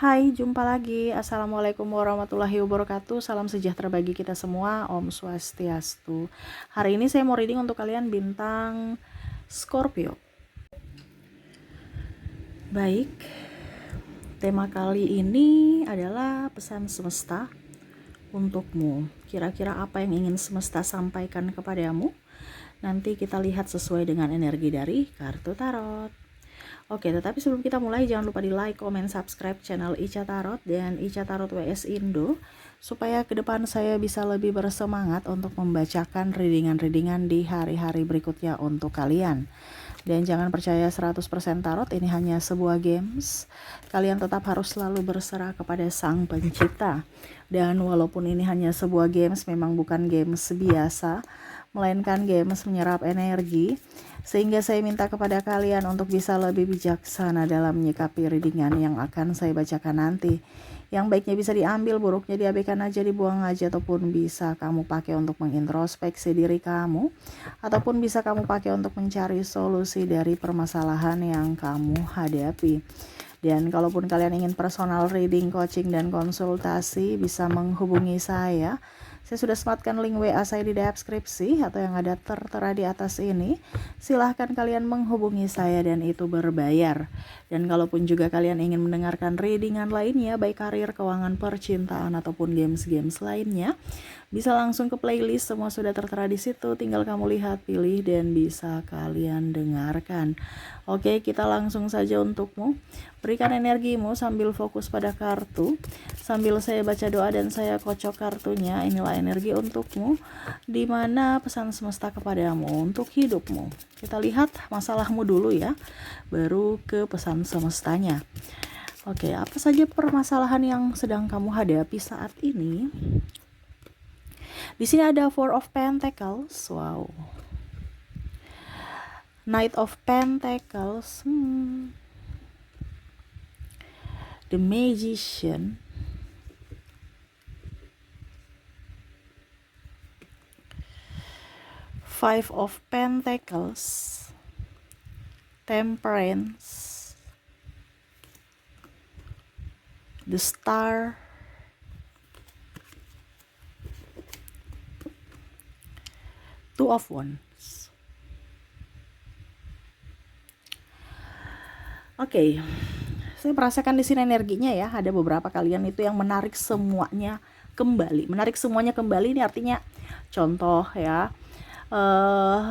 Hai, jumpa lagi. Assalamualaikum warahmatullahi wabarakatuh. Salam sejahtera bagi kita semua. Om Swastiastu. Hari ini saya mau reading untuk kalian bintang Scorpio. Baik, tema kali ini adalah pesan semesta untukmu. Kira-kira apa yang ingin semesta sampaikan kepadamu? Nanti kita lihat sesuai dengan energi dari kartu tarot. Oke, tetapi sebelum kita mulai jangan lupa di like, comment, subscribe channel Ica Tarot dan Ica Tarot WS Indo supaya ke depan saya bisa lebih bersemangat untuk membacakan readingan-readingan di hari-hari berikutnya untuk kalian. Dan jangan percaya 100% tarot, ini hanya sebuah games. Kalian tetap harus selalu berserah kepada Sang Pencipta. Dan walaupun ini hanya sebuah games, memang bukan games biasa, melainkan games menyerap energi. Sehingga saya minta kepada kalian untuk bisa lebih bijaksana dalam menyikapi readingan yang akan saya bacakan nanti. Yang baiknya bisa diambil, buruknya diabaikan aja, dibuang aja, ataupun bisa kamu pakai untuk mengintrospeksi diri kamu, ataupun bisa kamu pakai untuk mencari solusi dari permasalahan yang kamu hadapi. Dan kalaupun kalian ingin personal reading, coaching, dan konsultasi, bisa menghubungi saya. Saya sudah sematkan link WA saya di deskripsi atau yang ada tertera di atas ini. Silahkan kalian menghubungi saya dan itu berbayar. Dan kalaupun juga kalian ingin mendengarkan readingan lainnya, baik karir, keuangan, percintaan, ataupun games-games lainnya, bisa langsung ke playlist, semua sudah tertera di situ. Tinggal kamu lihat, pilih, dan bisa kalian dengarkan. Oke, kita langsung saja untukmu. Berikan energimu sambil fokus pada kartu. Sambil saya baca doa dan saya kocok kartunya, inilah energi untukmu, di mana pesan semesta kepadamu untuk hidupmu. Kita lihat masalahmu dulu ya, baru ke pesan semestanya. Oke, apa saja permasalahan yang sedang kamu hadapi saat ini? Di sini ada Four of Pentacles, wow. Knight of Pentacles, The Magician, Five of Pentacles, Temperance, The Star, Two of Wands. Oke, saya merasakan di sini energinya ya. Ada beberapa kalian itu yang menarik semuanya kembali. Menarik semuanya kembali ini artinya, contoh ya,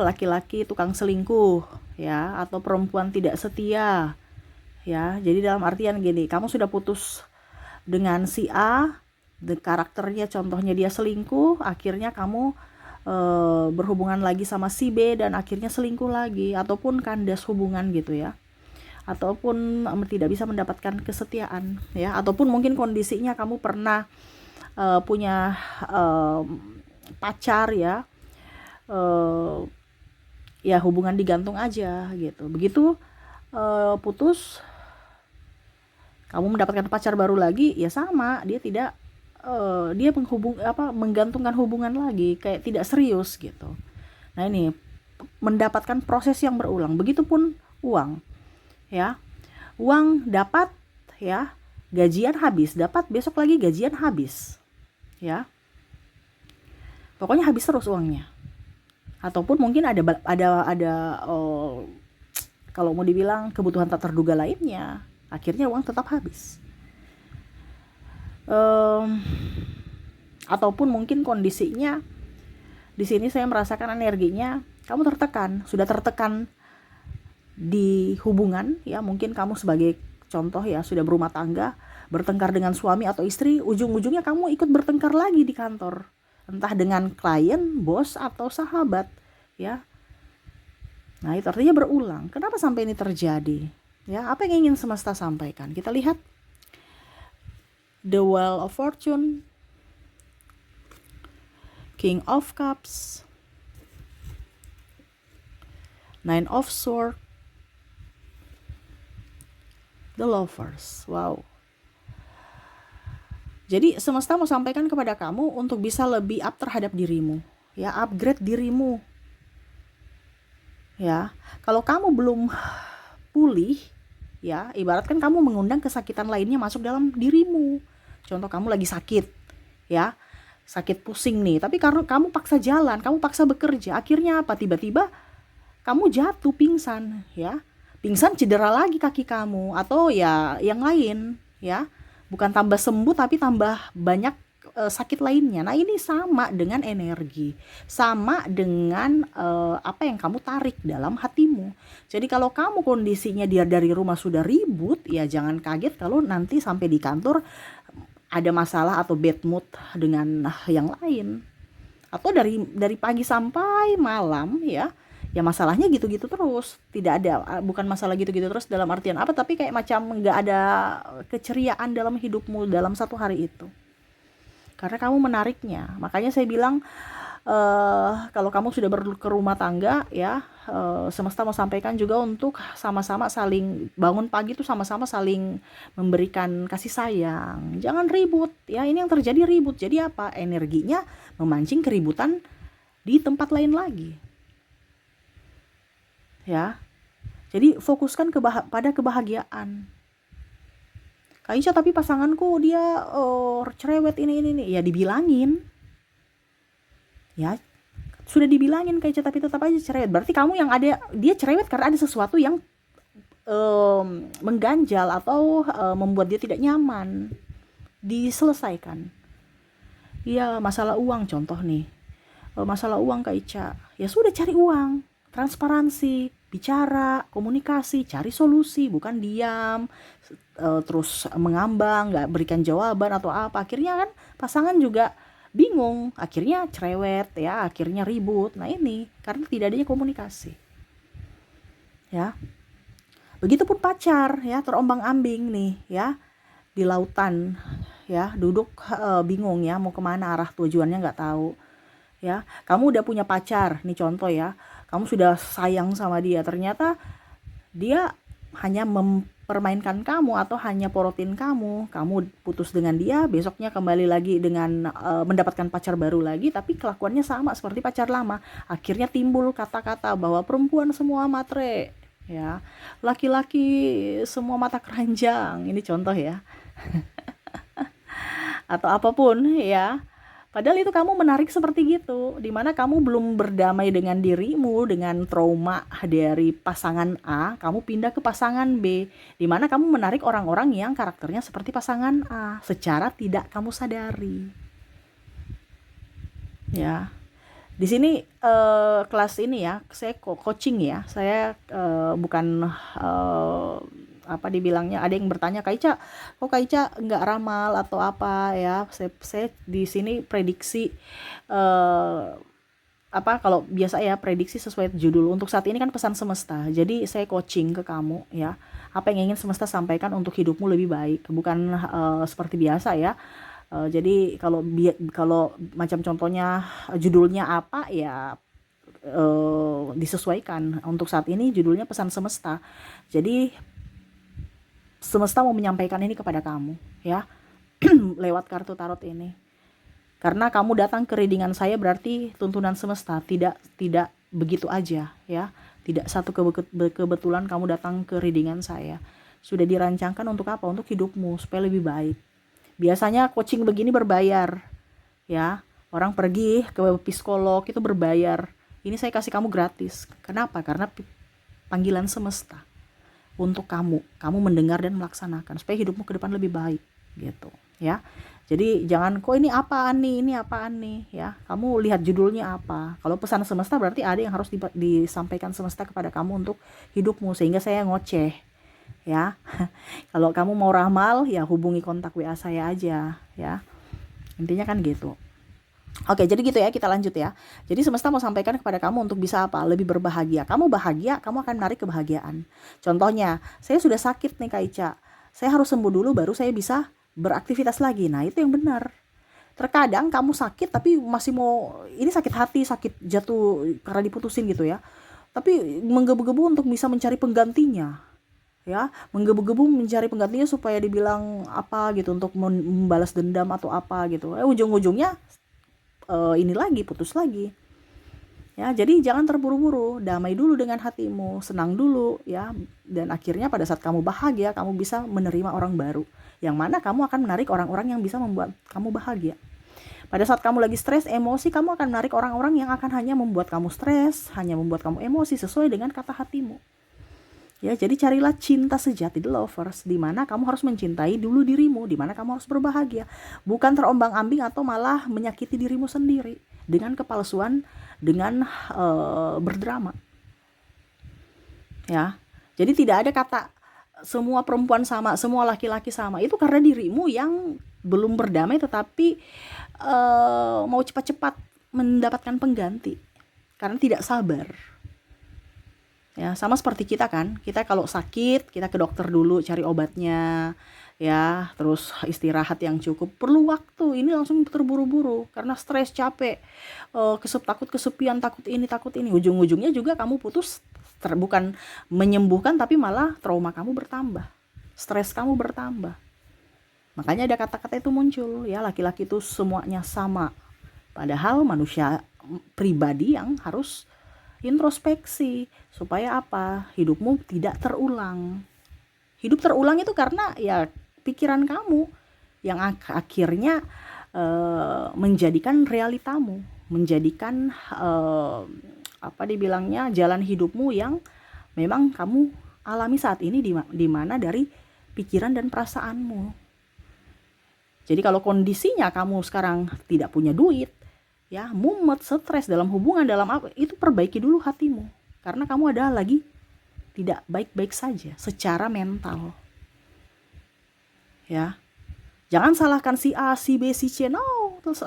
laki-laki tukang selingkuh ya, atau perempuan tidak setia ya. Jadi dalam artian gini, kamu sudah putus dengan si A, karakternya contohnya dia selingkuh, akhirnya kamu berhubungan lagi sama si B dan akhirnya selingkuh lagi, ataupun kandas hubungan gitu ya, ataupun tidak bisa mendapatkan kesetiaan ya, ataupun mungkin kondisinya kamu pernah punya pacar ya, ya hubungan digantung aja gitu. Begitu putus, kamu mendapatkan pacar baru lagi, ya sama, dia tidak dia menggantungkan hubungan lagi, kayak tidak serius gitu. Nah ini mendapatkan proses yang berulang. Begitupun uang ya, uang dapat ya, gajian habis, dapat besok lagi gajian habis ya, pokoknya habis terus uangnya. Ataupun mungkin ada kalau mau dibilang kebutuhan tak terduga lainnya, akhirnya uang tetap habis. Ataupun mungkin kondisinya di sini saya merasakan energinya kamu tertekan, sudah tertekan di hubungan ya, mungkin kamu sebagai contoh ya sudah berumah tangga, bertengkar dengan suami atau istri, ujung-ujungnya kamu ikut bertengkar lagi di kantor, entah dengan klien, bos, atau sahabat ya. Nah itu artinya berulang. Kenapa sampai ini terjadi ya? Apa yang ingin semesta sampaikan? Kita lihat The Wheel of Fortune, King of Cups, Nine of Swords, The Lovers. Wow. Jadi semesta mau sampaikan kepada kamu untuk bisa lebih up terhadap dirimu ya, upgrade dirimu ya. Kalau kamu belum pulih ya. Ibaratkan kamu mengundang kesakitan lainnya masuk dalam dirimu. Contoh kamu lagi sakit, ya, sakit pusing nih, tapi karena kamu paksa jalan, kamu paksa bekerja, akhirnya apa? Tiba-tiba kamu jatuh pingsan, ya. Pingsan, cedera lagi kaki kamu atau ya yang lain, ya. Bukan tambah sembuh tapi tambah banyak sakit lainnya. Nah, ini sama dengan energi, sama dengan apa yang kamu tarik dalam hatimu. Jadi kalau kamu kondisinya dia dari rumah sudah ribut, ya jangan kaget kalau nanti sampai di kantor ada masalah atau bad mood dengan yang lain. Atau dari pagi sampai malam, ya masalahnya gitu-gitu terus. Tidak ada, bukan masalah gitu-gitu terus dalam artian apa, tapi kayak macam nggak ada keceriaan dalam hidupmu dalam satu hari itu, karena kamu menariknya. Makanya saya bilang, kalau kamu sudah ke rumah tangga, ya, semesta mau sampaikan juga untuk sama-sama saling bangun pagi tuh, sama-sama saling memberikan kasih sayang. Jangan ribut, ya. Ini yang terjadi, ribut. Jadi apa? Energinya memancing keributan di tempat lain lagi, ya. Jadi fokuskan pada kebahagiaan. Kak Ica, tapi pasanganku dia cerewet ini. Ya dibilangin. Ya, sudah dibilangin Kak Ica, tapi tetap aja cerewet. Berarti kamu yang ada, dia cerewet karena ada sesuatu yang mengganjal atau membuat dia tidak nyaman. Diselesaikan. Iya, masalah uang contoh nih. Masalah uang Kak Ica. Ya sudah, cari uang. Transparansi, bicara, komunikasi, cari solusi, bukan diam, terus mengambang, nggak berikan jawaban atau apa. Akhirnya kan pasangan juga bingung, akhirnya cerewet, ya, akhirnya ribut. Nah ini karena tidak adanya komunikasi, ya. Begitupun pacar, ya, terombang-ambing nih, ya, di lautan, ya, duduk bingung, ya, mau kemana, arah tujuannya nggak tahu, ya. Kamu udah punya pacar nih contoh, ya, kamu sudah sayang sama dia, ternyata dia hanya mempermainkan kamu atau hanya porotin kamu putus dengan dia, besoknya kembali lagi dengan mendapatkan pacar baru lagi, tapi kelakuannya sama seperti pacar lama. Akhirnya timbul kata-kata bahwa perempuan semua matre, ya, laki-laki semua mata keranjang, ini contoh, ya. Atau apapun, ya. Padahal itu kamu menarik seperti gitu, dimana kamu belum berdamai dengan dirimu, dengan trauma dari pasangan A, kamu pindah ke pasangan B, dimana kamu menarik orang-orang yang karakternya seperti pasangan A, secara tidak kamu sadari. Ya, di sini kelas ini, ya, saya coaching, ya, saya bukan apa dibilangnya, ada yang bertanya, Kak Ica, kok Kak Ica nggak ramal atau apa, ya. Saya di sini prediksi, apa, kalau biasa, ya, prediksi sesuai judul. Untuk saat ini kan pesan semesta, jadi saya coaching ke kamu, ya, apa yang ingin semesta sampaikan untuk hidupmu lebih baik, bukan seperti biasa, ya. Jadi kalau macam contohnya judulnya apa, ya, disesuaikan. Untuk saat ini judulnya pesan semesta, jadi semesta mau menyampaikan ini kepada kamu, ya, lewat kartu tarot ini. Karena kamu datang ke readingan saya berarti tuntunan semesta, tidak begitu aja, ya. Tidak satu kebetulan kamu datang ke readingan saya. Sudah dirancangkan untuk apa? Untuk hidupmu supaya lebih baik. Biasanya coaching begini berbayar, ya. Orang pergi ke psikolog itu berbayar. Ini saya kasih kamu gratis. Kenapa? Karena panggilan semesta untuk kamu mendengar dan melaksanakan supaya hidupmu ke depan lebih baik, gitu, ya. Jadi jangan, kok ini apaan nih, ya. Kamu lihat judulnya apa. Kalau pesan semesta berarti ada yang harus disampaikan semesta kepada kamu untuk hidupmu, sehingga saya ngoceh, ya. Kalau kamu mau ramal, ya hubungi kontak WA saya aja, ya. Intinya kan gitu. Oke, jadi gitu, ya, kita lanjut, ya. Jadi semesta mau sampaikan kepada kamu untuk bisa apa? Lebih berbahagia. Kamu bahagia, kamu akan menarik kebahagiaan. Contohnya, saya sudah sakit nih Kak Ica, saya harus sembuh dulu baru saya bisa beraktivitas lagi. Nah itu yang benar. Terkadang kamu sakit tapi masih mau, ini sakit hati, sakit jatuh karena diputusin gitu, ya, tapi menggebu-gebu untuk bisa mencari penggantinya, ya, menggebu-gebu mencari penggantinya supaya dibilang apa gitu, untuk membalas dendam atau apa gitu. Ujung-ujungnya ini lagi, putus lagi. Ya, jadi jangan terburu-buru, damai dulu dengan hatimu, senang dulu ya. Dan akhirnya pada saat kamu bahagia, kamu bisa menerima orang baru. Yang mana kamu akan menarik orang-orang yang bisa membuat kamu bahagia. Pada saat kamu lagi stres, emosi, kamu akan menarik orang-orang yang akan hanya membuat kamu stres, hanya membuat kamu emosi sesuai dengan kata hatimu. Ya, jadi carilah cinta sejati, the lovers, di mana kamu harus mencintai dulu dirimu, di mana kamu harus berbahagia, bukan terombang-ambing atau malah menyakiti dirimu sendiri dengan kepalsuan, dengan berdrama. Ya, jadi tidak ada kata semua perempuan sama, semua laki-laki sama. Itu karena dirimu yang belum berdamai, tetapi mau cepat-cepat mendapatkan pengganti karena tidak sabar. Ya, sama seperti kita kan, kita kalau sakit, kita ke dokter dulu cari obatnya, ya, terus istirahat yang cukup, perlu waktu, ini langsung terburu-buru, karena stres, capek, takut kesepian, takut ini, ujung-ujungnya juga kamu putus, bukan menyembuhkan, tapi malah trauma kamu bertambah, stres kamu bertambah. Makanya ada kata-kata itu muncul, ya, laki-laki itu semuanya sama, padahal manusia pribadi yang harus introspeksi supaya apa? Hidupmu tidak terulang. Hidup terulang itu karena ya pikiran kamu yang akhirnya menjadikan realitamu, menjadikan apa dibilangnya jalan hidupmu yang memang kamu alami saat ini, di mana dari pikiran dan perasaanmu. Jadi kalau kondisinya kamu sekarang tidak punya duit, ya, mumet, stres dalam hubungan, dalam apa, itu perbaiki dulu hatimu, karena kamu adalah lagi tidak baik-baik saja secara mental. Ya, jangan salahkan si A, si B, si C, no, terus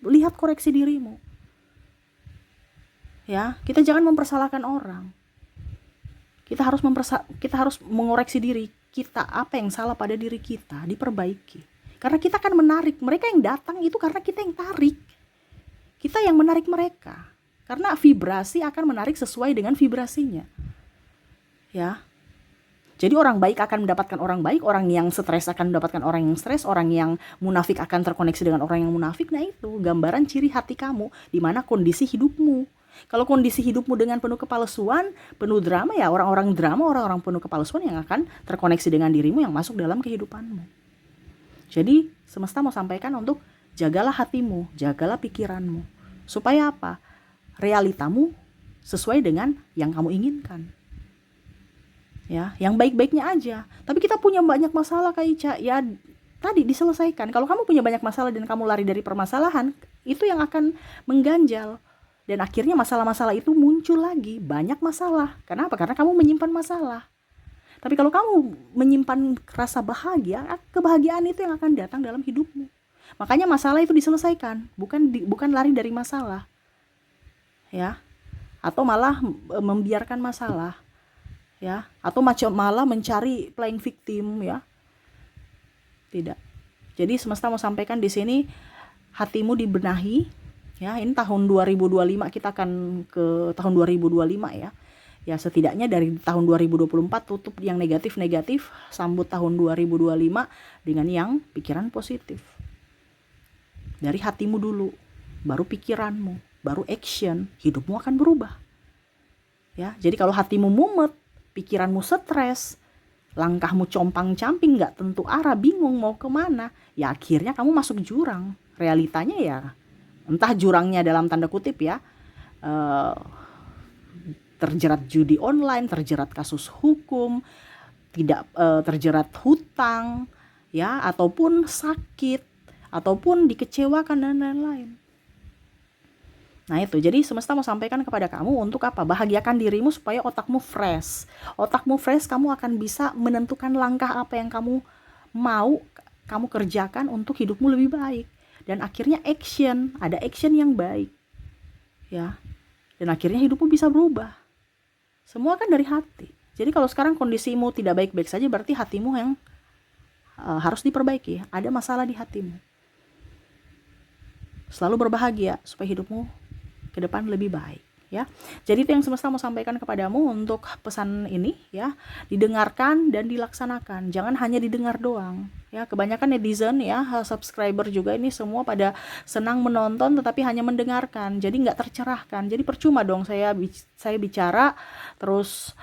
lihat koreksi dirimu. Ya, kita jangan mempersalahkan orang. Kita harus mengoreksi diri kita, apa yang salah pada diri kita, diperbaiki. Karena kita akan menarik mereka yang datang itu karena kita yang tarik. Kita yang menarik mereka, karena vibrasi akan menarik sesuai dengan vibrasinya. Ya, jadi orang baik akan mendapatkan orang baik, orang yang stres akan mendapatkan orang yang stres, orang yang munafik akan terkoneksi dengan orang yang munafik. Nah, itu gambaran ciri hati kamu, di mana kondisi hidupmu. Kalau kondisi hidupmu dengan penuh kepalsuan, penuh drama, ya orang-orang drama, orang-orang penuh kepalsuan yang akan terkoneksi dengan dirimu, yang masuk dalam kehidupanmu. Jadi semesta mau sampaikan untuk jagalah hatimu, jagalah pikiranmu. Supaya apa? Realitamu sesuai dengan yang kamu inginkan. Ya, yang baik-baiknya aja. Tapi kita punya banyak masalah, Kak Ica. Ya, tadi diselesaikan. Kalau kamu punya banyak masalah dan kamu lari dari permasalahan, itu yang akan mengganjal. Dan akhirnya masalah-masalah itu muncul lagi. Banyak masalah. Kenapa? Karena kamu menyimpan masalah. Tapi kalau kamu menyimpan rasa bahagia, kebahagiaan itu yang akan datang dalam hidupmu. Makanya masalah itu diselesaikan, bukan lari dari masalah. Ya. Atau malah membiarkan masalah. Ya, atau malah mencari playing victim, ya. Tidak. Jadi semesta mau sampaikan di sini, hatimu dibenahi, ya. Ini tahun 2025, kita akan ke tahun 2025, ya. Ya, setidaknya dari tahun 2024 tutup yang negatif-negatif, sambut tahun 2025 dengan yang pikiran positif. Dari hatimu dulu, baru pikiranmu, baru action, hidupmu akan berubah. Ya, jadi kalau hatimu mumet, pikiranmu stres, langkahmu compang-camping, gak tentu arah, bingung mau kemana, ya akhirnya kamu masuk jurang. Realitanya ya, entah jurangnya dalam tanda kutip, ya, terjerat judi online, terjerat kasus hukum, tidak terjerat hutang, ya, ataupun sakit, ataupun dikecewakan dan lain-lain. Nah itu, jadi semesta mau sampaikan kepada kamu untuk apa? Bahagiakan dirimu supaya otakmu fresh. Otakmu fresh, kamu akan bisa menentukan langkah apa yang kamu mau kamu kerjakan untuk hidupmu lebih baik. Dan akhirnya action, ada action yang baik. Ya. Dan akhirnya hidupmu bisa berubah. Semua kan dari hati. Jadi kalau sekarang kondisimu tidak baik-baik saja, berarti hatimu yang harus diperbaiki. Ada masalah di hatimu. Selalu berbahagia supaya hidupmu ke depan lebih baik, ya. Jadi itu yang semesta mau sampaikan kepadamu untuk pesan ini ya, didengarkan dan dilaksanakan. Jangan hanya didengar doang. Ya, kebanyakan netizen ya, subscriber juga ini semua pada senang menonton tetapi hanya mendengarkan. Jadi nggak tercerahkan. Jadi percuma dong saya bicara terus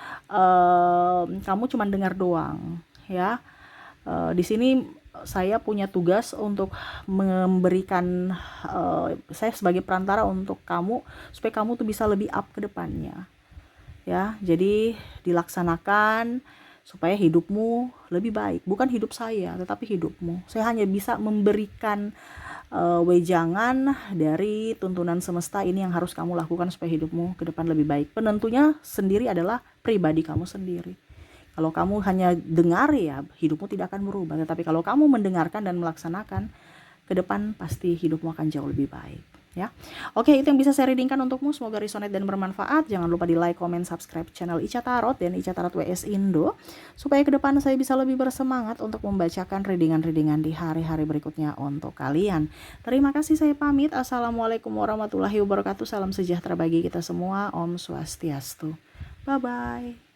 kamu cuma dengar doang ya. Di sini saya punya tugas untuk memberikan saya sebagai perantara untuk kamu supaya kamu tuh bisa lebih up ke depannya ya. Jadi dilaksanakan supaya hidupmu lebih baik, bukan hidup saya tetapi hidupmu. Saya hanya bisa memberikan wejangan dari tuntunan semesta ini yang harus kamu lakukan supaya hidupmu ke depan lebih baik. Penentunya sendiri adalah pribadi kamu sendiri. Kalau kamu hanya dengar ya hidupmu tidak akan berubah, tetapi kalau kamu mendengarkan dan melaksanakan, ke depan pasti hidupmu akan jauh lebih baik ya. Oke, itu yang bisa saya readingkan untukmu, semoga resonate dan bermanfaat. Jangan lupa di like, comment, subscribe channel Ica Tarot dan Ica Tarot WS Indo supaya ke depan saya bisa lebih bersemangat untuk membacakan readingan-readingan di hari-hari berikutnya untuk kalian. Terima kasih, saya pamit. Assalamualaikum warahmatullahi wabarakatuh. Salam sejahtera bagi kita semua. Om Swastiastu. Bye bye.